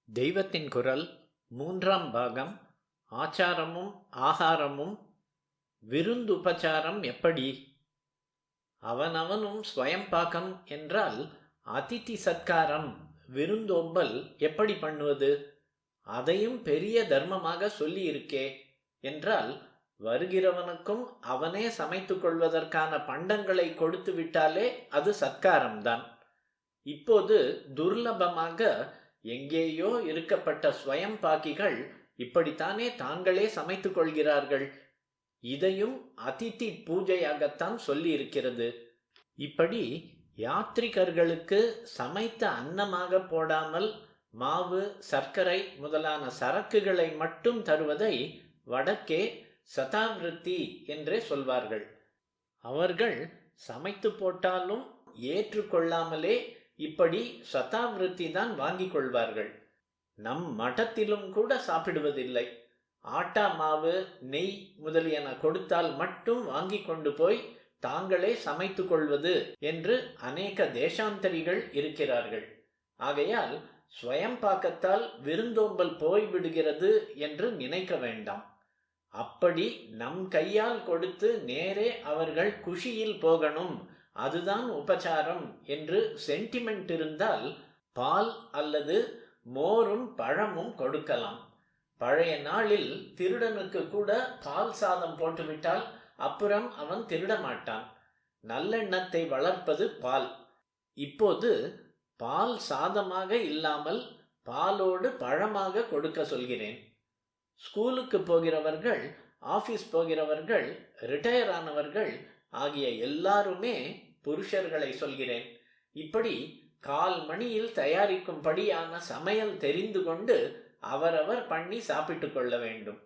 தெய்வத்தின் குரல் மூன்றாம் பாகம். ஆச்சாரமும் ஆகாரமும். விருந்துபச்சாரம் எப்படி? அவனவனும் ஸ்வயம்பாகம் என்றால் அதிதி சத்காரம் விருந்தோம்பல் எப்படி பண்ணுவது? அதையும் பெரிய தர்மமாக சொல்லி இருக்கே என்றால் வருகிறவனுக்கும் அவனே சமைத்து கொள்வதற்கான பண்டங்களை கொடுத்து விட்டாலே அது சத்காரம்தான். இப்போது துர்லபமாக எங்கேயோ இருக்கப்பட்ட ஸ்வயம் பாக்கிகள் இப்படித்தானே தாங்களே சமைத்து கொள்கிறார்கள். இதையும் அதிதி பூஜையாகத்தான் சொல்லி இருக்கிறது. இப்படி யாத்ரிகர்களுக்கு சமைத்த அன்னமாக போடாமல் மாவு, சர்க்கரை முதலான சரக்குகளை மட்டும் தருவதை வடக்கே சதாவிருத்தி என்றே சொல்வார்கள். அவர்கள் சமைத்து போட்டாலும் ஏற்றுக்கொள்ளாமலே இப்படி சதாவிருத்தி தான் வாங்கி கொள்வார்கள். நம் மடத்திலும் கூட சாப்பிடுவதில்லை. ஆட்டா மாவு, நெய் முதலியன கொடுத்தால் மட்டும் வாங்கி கொண்டு போய் தாங்களே சமைத்து கொள்வது என்று அநேக தேசாந்தரிகள் இருக்கிறார்கள். ஆகையால் ஸ்வயம் பாக்கத்தால் விருந்தோம்பல் போய்விடுகிறது என்று நினைக்க வேண்டாம். அப்படி நம் கையால் கொடுத்து நேரே அவர்கள் குஷியில் போகணும், அதுதான் உபச்சாரம் என்று சென்டிமெண்ட் இருந்தால் பால் அல்லது மோரும் பழமும் கொடுக்கலாம். பழைய நாளில் திருடனுக்கு கூட பால் சாதம் போட்டுவிட்டால் அப்புறம் அவன் திருட மாட்டான். நல்லெண்ணத்தை வளர்ப்பது பால். இப்போது பால் சாதமாக இல்லாமல் பாலோடு பழமாக கொடுக்க சொல்கிறேன். ஸ்கூலுக்கு போகிறவர்கள், ஆபீஸ் போகிறவர்கள், ரிட்டையர் ஆனவர்கள் ஆகிய எல்லாருமே புருஷர்களை சொல்கிறேன். இப்படி 1/4 மணியில் தயாரிக்கும்படியான சமையல் தெரிந்து கொண்டு அவரவர் பண்ணி சாப்பிட்டு கொள்ள வேண்டும்.